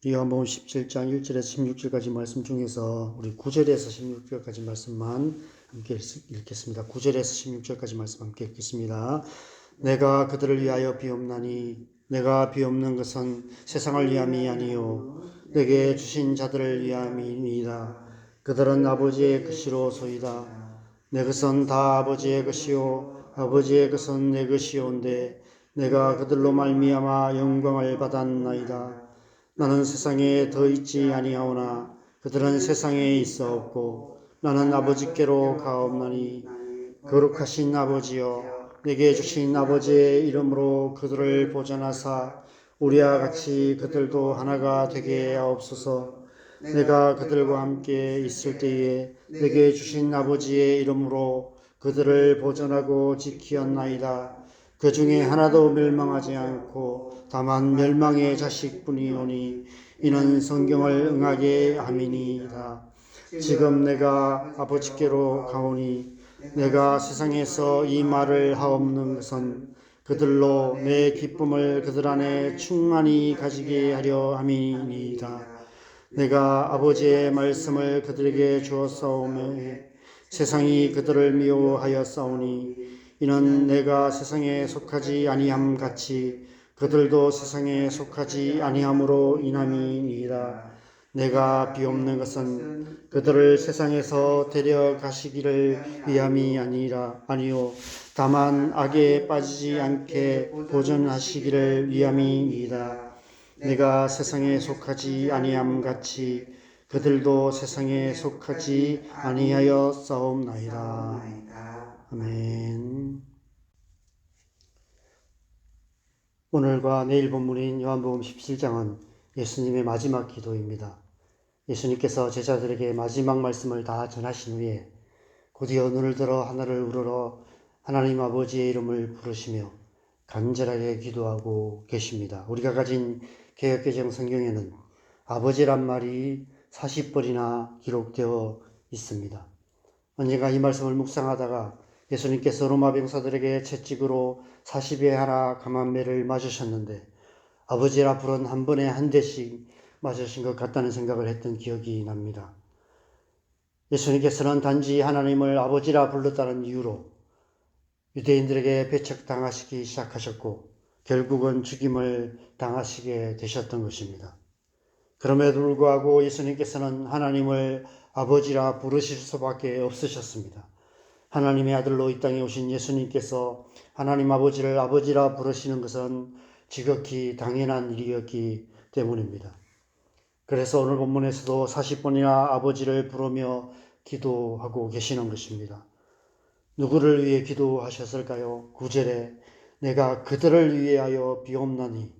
요한복음 17장 1절에서 16절까지 말씀 중에서 우리 9절에서 16절까지 말씀만 함께 읽겠습니다. 9절에서 16절까지 말씀 함께 읽겠습니다. 내가 그들을 위하여 비옵나니 내가 비옵는 것은 세상을 위함이 아니요 내게 주신 자들을 위함이니이다. 그들은 아버지의 것이로소이다. 내 것은 다 아버지의 것이요 아버지의 것은 내 것이온데 내가 그들로 말미암아 영광을 받았나이다. 나는 세상에 더 있지 아니하오나 그들은 세상에 있어 없고 나는 아버지께로 가옵나니 거룩하신 아버지여 내게 주신 아버지의 이름으로 그들을 보존하사 우리와 같이 그들도 하나가 되게 하옵소서. 내가 그들과 함께 있을 때에 내게 주신 아버지의 이름으로 그들을 보존하고 지키었나이다. 그 중에 하나도 멸망하지 않고 다만 멸망의 자식뿐이오니 이는 성경을 응하게 함이니이다. 지금 내가 아버지께로 가오니 내가 세상에서 이 말을 하옵는 것은 그들로 내 기쁨을 그들 안에 충만히 가지게 하려 함이니이다. 내가 아버지의 말씀을 그들에게 주었사오매 세상이 그들을 미워하였사오니 이는 내가 세상에 속하지 아니함 같이 그들도 세상에 속하지 아니함으로 인함이니이다. 내가 비옵는 것은 그들을 세상에서 데려가시기를 위함이 아니요 다만 악에 빠지지 않게 보존하시기를 위함이니이다. 내가 세상에 속하지 아니함 같이 그들도 세상에 속하지 아니하여 싸움나이다. 아멘. 오늘과 내일 본문인 요한복음 17장은 예수님의 마지막 기도입니다. 예수님께서 제자들에게 마지막 말씀을 다 전하신 후에 곧이어 눈을 들어 하늘을 우러러 하나님 아버지의 이름을 부르시며 간절하게 기도하고 계십니다. 우리가 가진 개역개정 성경에는 아버지란 말이 40번이나 기록되어 있습니다. 언젠가 이 말씀을 묵상하다가 예수님께서 로마 병사들에게 채찍으로 40에 하나 감한매를 맞으셨는데 아버지라 부른 한 번에 한 대씩 맞으신 것 같다는 생각을 했던 기억이 납니다. 예수님께서는 단지 하나님을 아버지라 불렀다는 이유로 유대인들에게 배척당하시기 시작하셨고 결국은 죽임을 당하시게 되셨던 것입니다. 그럼에도 불구하고 예수님께서는 하나님을 아버지라 부르실 수밖에 없으셨습니다. 하나님의 아들로 이 땅에 오신 예수님께서 하나님 아버지를 아버지라 부르시는 것은 지극히 당연한 일이었기 때문입니다. 그래서 오늘 본문에서도 40번이나 아버지를 부르며 기도하고 계시는 것입니다. 누구를 위해 기도하셨을까요? 9절에 내가 그들을 위하여 비옵나니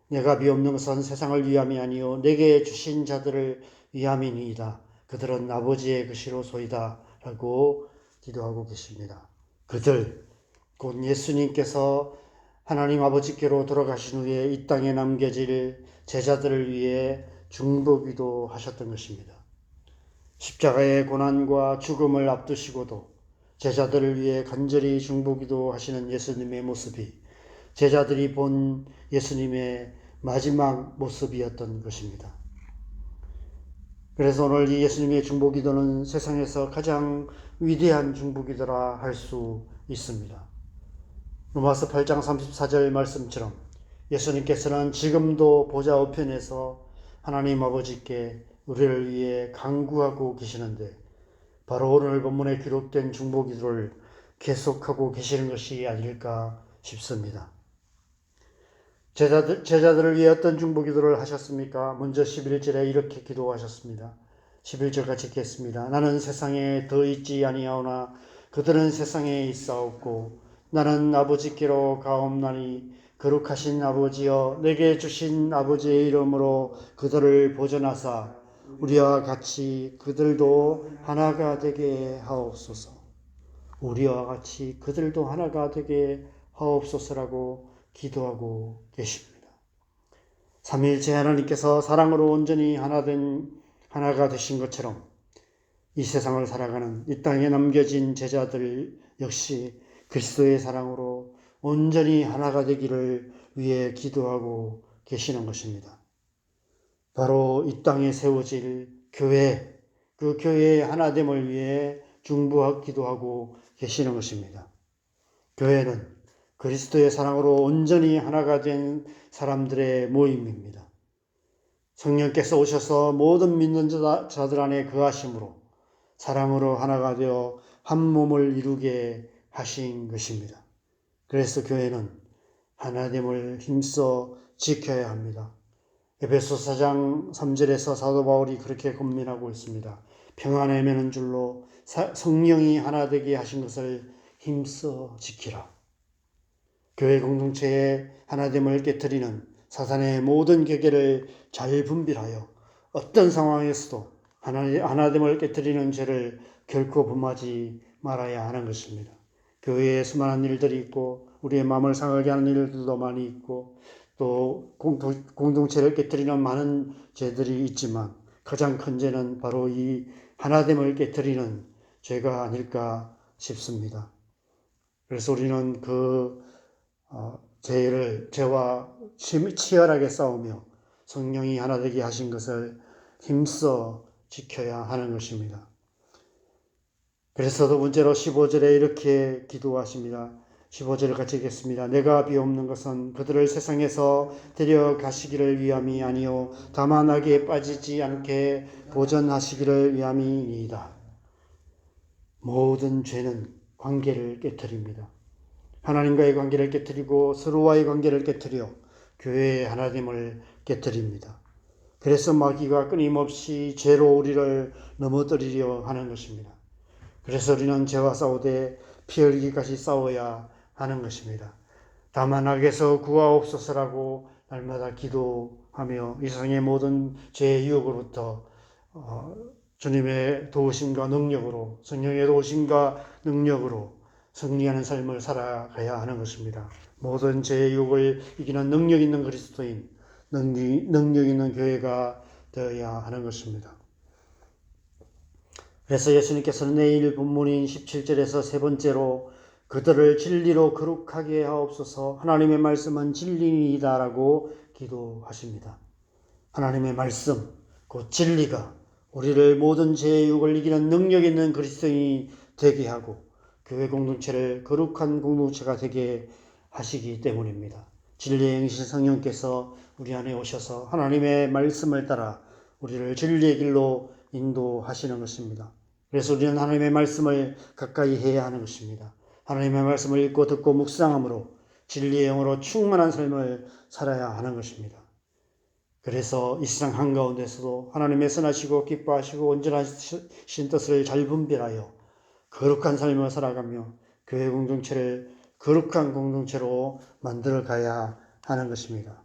내가 비옵는 것은 세상을 위함이 아니요 내게 주신 자들을 위함이니이다. 그들은 아버지의 것이로소이다 라고 기도하고 계십니다. 그들, 곧 예수님께서 하나님 아버지께로 돌아가신 후에 이 땅에 남겨질 제자들을 위해 중보기도 하셨던 것입니다. 십자가의 고난과 죽음을 앞두시고도 제자들을 위해 간절히 중보기도 하시는 예수님의 모습이 제자들이 본 예수님의 마지막 모습이었던 것입니다. 그래서 오늘 이 예수님의 중보기도는 세상에서 가장 위대한 중보기도라 할 수 있습니다. 로마서 8장 34절 말씀처럼 예수님께서는 지금도 보좌 우편에서 하나님 아버지께 우리를 위해 간구하고 계시는데 바로 오늘 본문에 기록된 중보기도를 계속하고 계시는 것이 아닐까 싶습니다. 제자들을 위해 어떤 중보기도를 하셨습니까? 먼저 11절에 이렇게 기도하셨습니다. 11절 같이 읽겠습니다. 나는 세상에 더 있지 아니하오나 그들은 세상에 있사옵고 나는 아버지께로 가옵나니 거룩하신 아버지여 내게 주신 아버지의 이름으로 그들을 보존하사 우리와 같이 그들도 하나가 되게 하옵소서. 우리와 같이 그들도 하나가 되게 하옵소서라고 기도하고 계십니다. 삼위일체 하나님께서 사랑으로 온전히 하나가 되신 것처럼 이 세상을 살아가는 이 땅에 남겨진 제자들 역시 그리스도의 사랑으로 온전히 하나가 되기를 위해 기도하고 계시는 것입니다. 바로 이 땅에 세워질 교회, 그 교회의 하나됨을 위해 중보하고 기도하고 계시는 것입니다. 교회는 그리스도의 사랑으로 온전히 하나가 된 사람들의 모임입니다. 성령께서 오셔서 모든 믿는 자들 안에 거하심으로 사랑으로 하나가 되어 한 몸을 이루게 하신 것입니다. 그래서 교회는 하나됨을 힘써 지켜야 합니다. 에베소서 4장 3절에서 사도 바울이 그렇게 권면하고 있습니다. 평안에 매는 줄로 성령이 하나 되게 하신 것을 힘써 지키라. 교회 공동체의 하나됨을 깨트리는 사탄의 모든 계계를 잘 분별하여 어떤 상황에서도 하나됨을 깨트리는 죄를 결코 범하지 말아야 하는 것입니다. 교회에 수많은 일들이 있고 우리의 마음을 상하게 하는 일들도 많이 있고 또 공동체를 깨트리는 많은 죄들이 있지만 가장 큰 죄는 바로 이 하나됨을 깨트리는 죄가 아닐까 싶습니다. 그래서 우리는 그 죄와 치열하게 싸우며 성령이 하나 되게 하신 것을 힘써 지켜야 하는 것입니다. 그래서 두 번째로 15절에 이렇게 기도하십니다. 15절을 같이 읽겠습니다. 내가 비옵는 것은 그들을 세상에서 데려가시기를 위함이 아니요 다만 악에 빠지지 않게 보전하시기를 위함이니이다. 모든 죄는 관계를 깨트립니다. 하나님과의 관계를 깨트리고 서로와의 관계를 깨트려 교회의 하나됨을 깨트립니다. 그래서 마귀가 끊임없이 죄로 우리를 넘어뜨리려 하는 것입니다. 그래서 우리는 죄와 싸우되 피 흘리기까지 싸워야 하는 것입니다. 다만 악에서 구하옵소서라고 날마다 기도하며 이 세상의 모든 죄의 유혹으로부터 주님의 도우심과 능력으로 성령의 도우심과 능력으로 승리하는 삶을 살아가야 하는 것입니다. 모든 죄의 유혹을 이기는 능력 있는 그리스도인, 능력 있는 교회가 되어야 하는 것입니다. 그래서 예수님께서는 내일 본문인 17절에서 세 번째로 그들을 진리로 거룩하게 하옵소서 하나님의 말씀은 진리이다라고 기도하십니다. 하나님의 말씀, 곧 진리가 우리를 모든 죄의 유혹을 이기는 능력 있는 그리스도인이 되게 하고 교회 공동체를 거룩한 공동체가 되게 하시기 때문입니다. 진리의 행신 성령께서 우리 안에 오셔서 하나님의 말씀을 따라 우리를 진리의 길로 인도하시는 것입니다. 그래서 우리는 하나님의 말씀을 가까이 해야 하는 것입니다. 하나님의 말씀을 읽고 듣고 묵상함으로 진리의 영으로 충만한 삶을 살아야 하는 것입니다. 그래서 이 세상 한가운데서도 하나님의 선하시고 기뻐하시고 온전하신 뜻을 잘 분별하여 거룩한 삶을 살아가며 교회 공동체를 거룩한 공동체로 만들어 가야 하는 것입니다.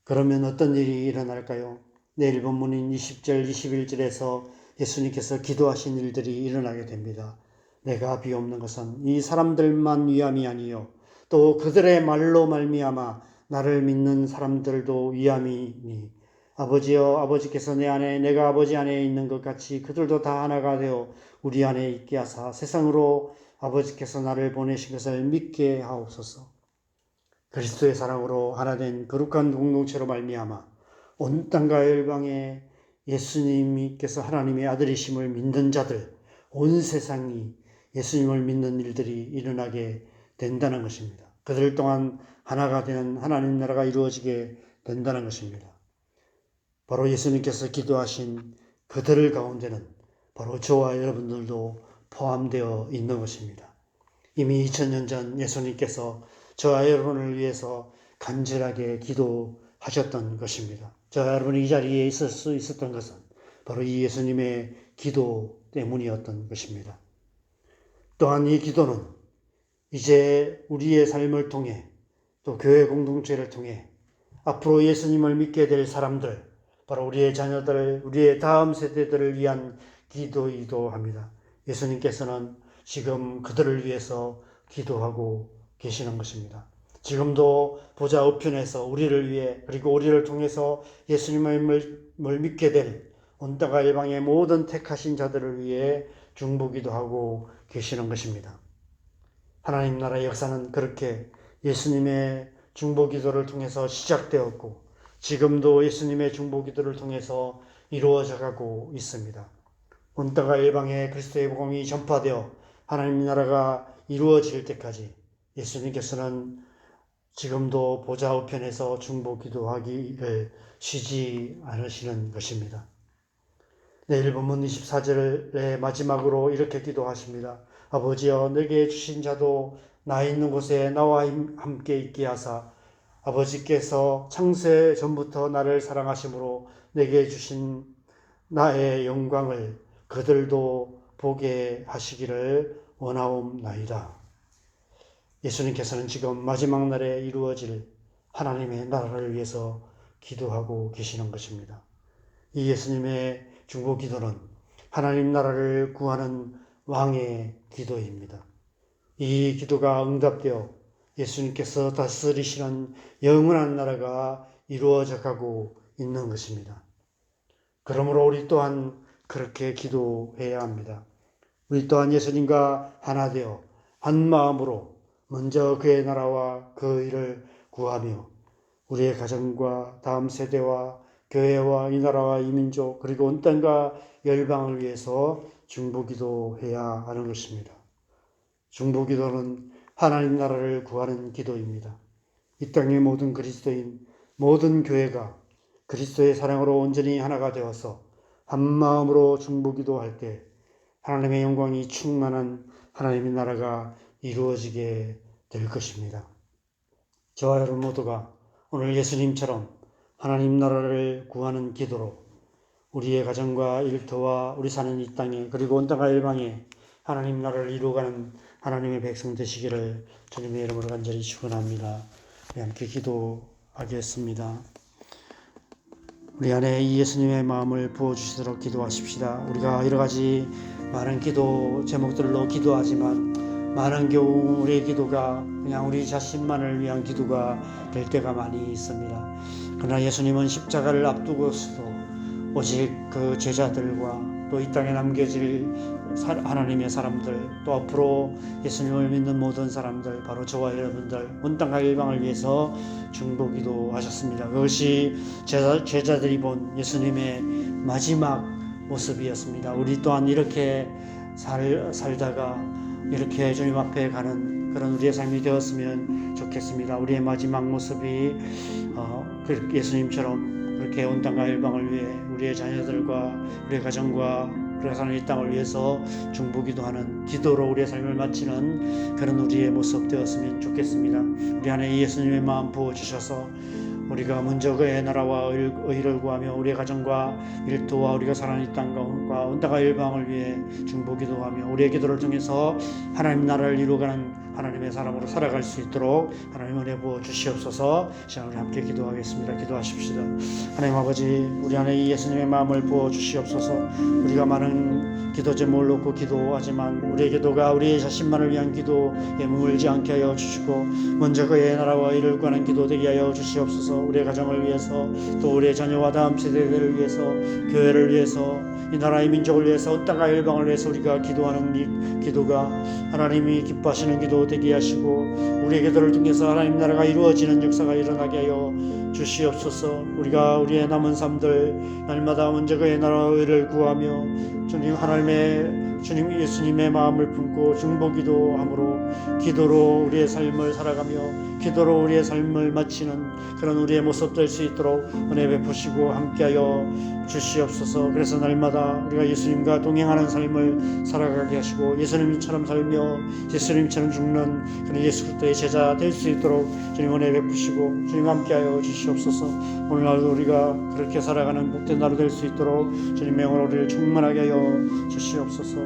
그러면 어떤 일이 일어날까요? 내일 본문인 20절, 21절에서 예수님께서 기도하신 일들이 일어나게 됩니다. 내가 비옵는 것은 이 사람들만 위함이 아니요 또 그들의 말로 말미암아 나를 믿는 사람들도 위함이니 아버지여 아버지께서 내 안에 내가 아버지 안에 있는 것 같이 그들도 다 하나가 되어 우리 안에 있게 하사 세상으로 아버지께서 나를 보내신 것을 믿게 하옵소서. 그리스도의 사랑으로 하나 된 거룩한 공동체로 말미암아 온 땅과 열방에 예수님께서 하나님의 아들이심을 믿는 자들, 온 세상이 예수님을 믿는 일들이 일어나게 된다는 것입니다. 그들 또한 하나가 되는 하나님 나라가 이루어지게 된다는 것입니다. 바로 예수님께서 기도하신 그들 가운데는 바로 저와 여러분들도 포함되어 있는 것입니다. 이미 2000년 전 예수님께서 저와 여러분을 위해서 간절하게 기도하셨던 것입니다. 저와 여러분이 이 자리에 있을 수 있었던 것은 바로 이 예수님의 기도 때문이었던 것입니다. 또한 이 기도는 이제 우리의 삶을 통해 또 교회 공동체를 통해 앞으로 예수님을 믿게 될 사람들, 바로 우리의 자녀들, 우리의 다음 세대들을 위한 기도이기도 합니다. 예수님께서는 지금 그들을 위해서 기도하고 계시는 것입니다. 지금도 보좌 우편에서 우리를 위해 그리고 우리를 통해서 예수님을 믿게 될 온 땅과 열방의 모든 택하신 자들을 위해 중보기도 하고 계시는 것입니다. 하나님 나라의 역사는 그렇게 예수님의 중보기도를 통해서 시작되었고 지금도 예수님의 중보기도를 통해서 이루어져 가고 있습니다. 온 땅과 일방에 그리스도의 복음이 전파되어 하나님 나라가 이루어질 때까지 예수님께서는 지금도 보좌 우편에서 중보기도하기를 쉬지 않으시는 것입니다. 내일 본문 24절의 마지막으로 이렇게 기도하십니다. 아버지여, 내게 주신 자도 나 있는 곳에 나와 함께 있게 하사 아버지께서 창세 전부터 나를 사랑하심으로 내게 주신 나의 영광을 그들도 보게 하시기를 원하옵나이다. 예수님께서는 지금 마지막 날에 이루어질 하나님의 나라를 위해서 기도하고 계시는 것입니다. 이 예수님의 중보기도는 하나님 나라를 구하는 왕의 기도입니다. 이 기도가 응답되어 예수님께서 다스리시는 영원한 나라가 이루어져 가고 있는 것입니다. 그러므로 우리 또한 그렇게 기도해야 합니다. 우리 또한 예수님과 하나 되어 한 마음으로 먼저 그의 나라와 그 일을 구하며 우리의 가정과 다음 세대와 교회와 이 나라와 이 민족 그리고 온 땅과 열방을 위해서 중보기도해야 하는 것입니다. 중보기도는 하나님 나라를 구하는 기도입니다. 이 땅의 모든 그리스도인, 모든 교회가 그리스도의 사랑으로 온전히 하나가 되어서 한 마음으로 중보기도할 때 하나님의 영광이 충만한 하나님의 나라가 이루어지게 될 것입니다. 저와 여러분 모두가 오늘 예수님처럼 하나님 나라를 구하는 기도로 우리의 가정과 일터와 우리 사는 이 땅에 그리고 온 땅과 일방에 하나님 나라를 이루어가는 하나님의 백성 되시기를 주님의 이름으로 간절히 축원합니다. 우리 함께 기도하겠습니다. 우리 안에 이 예수님의 마음을 부어주시도록 기도하십시다. 우리가 여러 가지 많은 기도 제목들로 기도하지만 많은 경우 우리의 기도가 그냥 우리 자신만을 위한 기도가 될 때가 많이 있습니다. 그러나 예수님은 십자가를 앞두고서도 오직 그 제자들과 또 이 땅에 남겨질 하나님의 사람들 또 앞으로 예수님을 믿는 모든 사람들 바로 저와 여러분들 온 땅과 일방을 위해서 중보기도 하셨습니다. 그것이 제자들이 본 예수님의 마지막 모습이었습니다. 우리 또한 이렇게 살다가 이렇게 주님 앞에 가는 그런 우리의 삶이 되었으면 좋겠습니다. 우리의 마지막 모습이 예수님처럼 그렇게 온 땅과 일방을 위해 우리의 자녀들과 우리의 가정과 우리가 사는 이 땅을 위해서 중보기도하는 기도로 우리의 삶을 마치는 그런 우리의 모습 되었으면 좋겠습니다. 우리 안에 예수님의 마음 부어주셔서 우리가 먼저 그의 나라와 의를 구하며 우리의 가정과 일터와 우리가 사는 이 땅과 온 땅과 일방을 위해 중보기도하며 우리의 기도를 통해서 하나님 나라를 이루어가는 하나님의 사람으로 살아갈 수 있도록 하나님 은혜 부어 주시옵소서. 시간 우리 함께 기도하겠습니다. 기도하십시다. 하나님 아버지, 우리 안에 이 예수님의 마음을 부어 주시옵소서. 우리가 많은 기도 제목을 놓고 기도하지만 우리의 기도가 우리의 자신만을 위한 기도에 머물지 않게 하여 주시고 먼저 그의 나라와 의를 구하는 기도 되게 하여 주시옵소서. 우리의 가정을 위해서 또 우리의 자녀와 다음 세대들을 위해서 교회를 위해서 이 나라의 민족을 위해서 온 땅과 일방을 위해서 우리가 기도하는 이 기도가 하나님이 기뻐하시는 기도 되게 하시고 우리의 기도를 통해서 하나님 나라가 이루어지는 역사가 일어나게 하여 주시옵소서. 우리가 우리의 남은 삶들 날마다 먼저 그의 나라와 의를 구하며 주님 하나님의 주님 예수님의 마음을 품고 중보기도함으로 기도로 우리의 삶을 살아가며 기도로 우리의 삶을 마치는 그런 우리의 모습 될 수 있도록 은혜 베푸시고 함께하여 주시옵소서. 그래서 날마다 우리가 예수님과 동행하는 삶을 살아가게 하시고 예수님처럼 살며 예수님처럼 죽는 그런 예수 그리스도의 제자 될 수 있도록 주님 은혜 베푸시고 주님 함께하여 주시옵소서. 오늘날도 우리가 그렇게 살아가는 복된 하루 될 수 있도록 주님의 영으로 우리를 충만하게 하여 주시옵소서.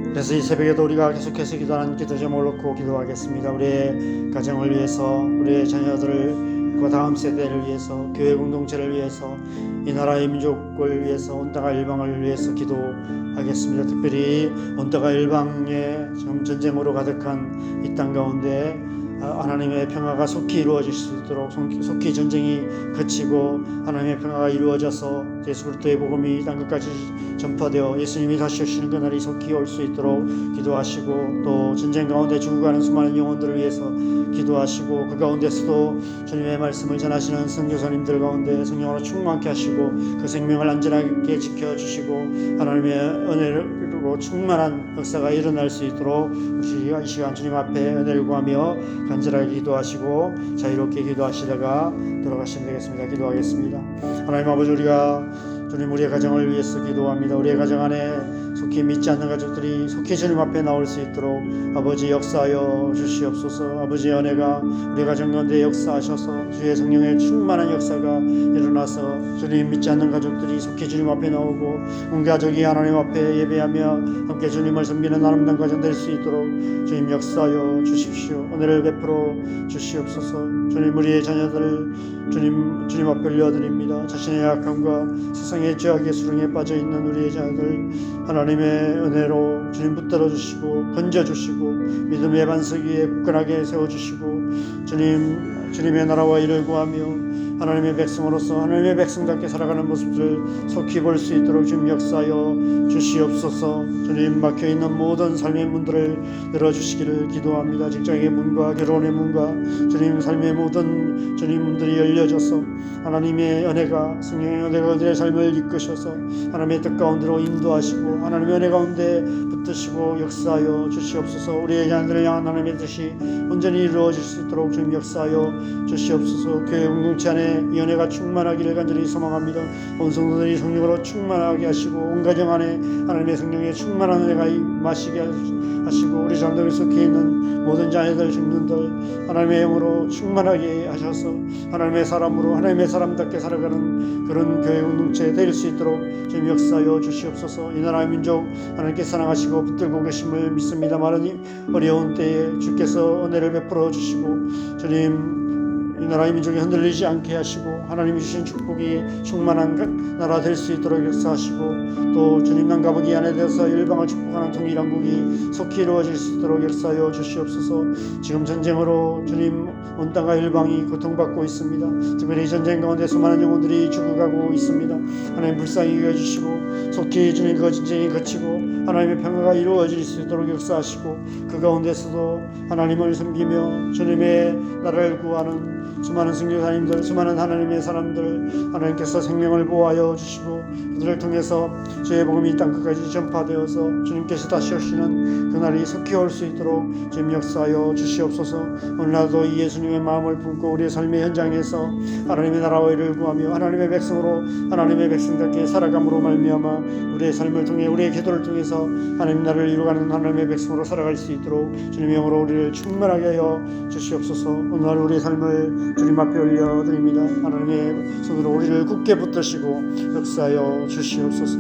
그래서 이 새벽에도 우리가 계속해서 기도하는 기도 제목을 놓고 기도하겠습니다. 우리의 가정을 위해서 우리의 자녀들과 다음 세대를 위해서 교회 공동체를 위해서 이 나라의 민족을 위해서 온 땅과 일방을 위해서 기도하겠습니다. 특별히 온 땅과 일방에 지금 전쟁으로 가득한 이 땅 가운데 하나님의 평화가 속히 이루어질 수 있도록 속히 전쟁이 그치고 하나님의 평화가 이루어져서 예수 그리스도의 복음이 이 땅 끝까지 전파되어 예수님이 다시 오시는 그날이 속히 올 수 있도록 기도하시고, 또 전쟁 가운데 죽어가는 수많은 영혼들을 위해서 기도하시고, 그 가운데서도 주님의 말씀을 전하시는 선교사님들 가운데 성령으로 충만케 하시고 그 생명을 안전하게 지켜주시고 하나님의 은혜로 충만한 역사가 일어날 수 있도록 우리 이 시간 주님 앞에 은혜를 구하며 간절하게 기도하시고 자유롭게 기도하시다가 들어가시면 되겠습니다. 기도하겠습니다. 하나님 아버지, 우리가 주님 우리의 가정을 위해서 기도합니다. 우리의 가정 안에 속히 믿지 않는 가족들이 속히 주님 앞에 나올 수 있도록 아버지 역사하여 주시옵소서. 아버지의 은혜가 우리 가정 가운데 역사하셔서 주의 성령의 충만한 역사가 일어나서 주님 믿지 않는 가족들이 속히 주님 앞에 나오고 온 가족이 하나님 앞에 예배하며 함께 주님을 섬기는 아름다운 가정 될 수 있도록 주님 역사하여 주십시오. 은혜를 베풀어 주시옵소서. 주님 우리의 자녀들을 주님 앞에 올려드립니다. 자신의 약함과 세상의 죄악의 수렁에 빠져있는 우리의 자녀들 하나님의 은혜로 주님 붙들어 주시고 건져 주시고 믿음의 반석 위에 굳건하게 세워주시고 주님의 나라와 일을 구하며 하나님의 백성으로서 하나님의 백성답게 살아가는 모습을 속히 볼 수 있도록 주님 역사하여 주시옵소서. 주님 막혀있는 모든 삶의 문들을 열어주시기를 기도합니다. 직장의 문과 결혼의 문과 주님 삶의 모든 주님 문들이 열려져서 하나님의 은혜가 성령의 은혜가 그들의 삶을 이끄셔서 하나님의 뜻 가운데로 인도하시고 하나님의 은혜 가운데 붙드시고 역사하여 주시옵소서. 우리의 자녀들을 향한 하나님의 뜻이 온전히 이루어질 수 있도록 주님 역사하여 주시옵소서. 교회 공동체 안에 이 은혜가 충만하기를 간절히 소망합니다. 온 성도들이 성령으로 충만하게 하시고 온 가정 안에 하나님의 성령의 충만한 은혜가 마시게 하시고 우리 자녀들 속해 있는 모든 자녀들 중년들 하나님의 영으로 충만하게 하셔서 하나님의 사람으로 하나님의 사람답게 살아가는 그런 교회 공동체 될 수 있도록 주님 역사하여 주시옵소서. 이 나라의 민족 하나님께 사랑하시고 붙들고 계심을 믿습니다만 어려운 때에 주께서 은혜를 베풀어 주시고 주님 이 나라의 민족이 흔들리지 않게 하시고 하나님이 주신 축복이 충만한 나라 될 수 있도록 역사하시고 또 주님 남가보기 안에 대해서 열방을 축복하는 통일한국이 속히 이루어질 수 있도록 역사하여 주시옵소서. 지금 전쟁으로 주님 온 땅과 열방이 고통받고 있습니다. 특별히 전쟁 가운데 수많은 영혼들이 죽어가고 있습니다. 하나님 불쌍히 여겨주시고 속히 주님 그 전쟁이 그치고 하나님의 평화가 이루어질 수 있도록 역사하시고 그 가운데서도 하나님을 섬기며 주님의 나라를 구하는 수많은 선교사님들 수많은 하나님의 사람들 하나님께서 생명을 보호하여 주시고 그들을 통해서 주의 복음이 땅 끝까지 전파되어서 주님께서 다시 오시는 그날이 속히 올 수 있도록 주님 역사하여 주시옵소서. 오늘날도 이 예수님의 마음을 품고 우리의 삶의 현장에서 하나님의 나라와 일을 구하며 하나님의 백성으로 하나님의 백성답게 살아감으로 말미암아 우리의 삶을 통해 우리의 기도를 통해서 하나님 나라를 이루어가는 하나님의 백성으로 살아갈 수 있도록 주님의 영으로 우리를 충만하게 하여 주시옵소서. 오늘 우리의 삶을 주님 앞에 올려드립니다. 하나님의 손으로 우리를 굳게 붙드시고 역사하여 주시옵소서.